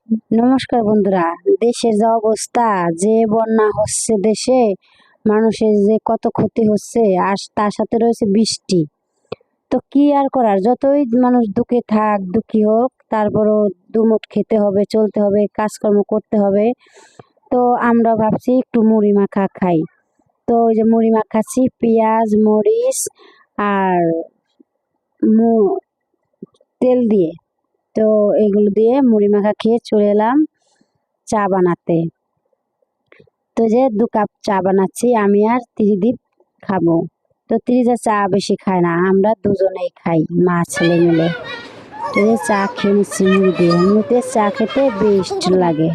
নমস্কার বন্ধুরা। দেশের যা অবস্থা, যে বন্যা হচ্ছে দেশে, মানুষের যে কত ক্ষতি হচ্ছে, আর তার সাথে রয়েছে বৃষ্টি। তো কি আর করার, যতই মানুষ দুঃখে থাক দুঃখী হোক, তারপরও দুমুঠ খেতে হবে, চলতে হবে, কাজকর্ম করতে হবে। তো আমরা ভাবছি একটু মুড়ি মাখা খাই। তো ওই যে মুড়ি মাখাচ্ছি, পেঁয়াজ মরিচ আর তেল দিয়ে। তো এগুলো দিয়ে মুড়ি মাখা খেয়ে চলে এলাম চা বানাতে। তো যে 2 কাপ চা বানাচ্ছি, আমি আর ত্রিদীপ খাবো। তো ত্রিজা চা বেশি খায় না, আমরা দুজনেই খাই, মা ছেলে মিলে। তো যে চা খেয়ে নিচ্ছি মুড়ি দিয়ে, মুড়িতে চা খেতে বেস্ট লাগে।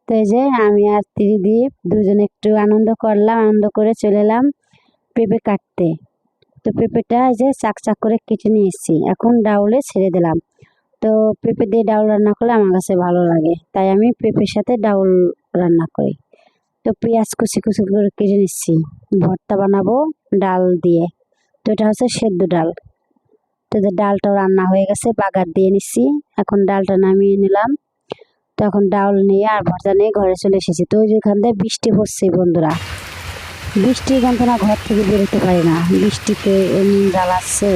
তো এই যে আমি আর ত্রিদীপ দুজনে একটু আনন্দ করলাম, আনন্দ করে চলে এলাম পেঁপে কাটতে। তো পেঁপেটা এই যে চাক চাক করে কেটে নিয়ে এসেছি, এখন ডাউলে ছেড়ে দিলাম। তো পেঁপে দিয়ে ডাউল রান্না করলে আমার কাছে ভালো লাগে, তাই আমি পেঁপের সাথে ডাউল রান্না করি। তো পেঁয়াজ কুচি কুচি করে কেটে নিচ্ছি, ভর্তা বানাবো ডাল দিয়ে। তো এটা হচ্ছে সেদ্ধ ডাল। তো যে ডালটাও রান্না হয়ে গেছে, বাগার দিয়ে নিচ্ছি, এখন ডালটা নামিয়ে নিলাম। তো এখন ডাউল নিয়ে আর ভর্তা নিয়ে ঘরে চলে এসেছি। তো ওই যেখান থেকে বৃষ্টি হচ্ছে বন্ধুরা, বৃষ্টির যন্ত্রণা, ঘর থেকে বেরোতে পারি না, বৃষ্টিতে এমন জ্বালাচ্ছে।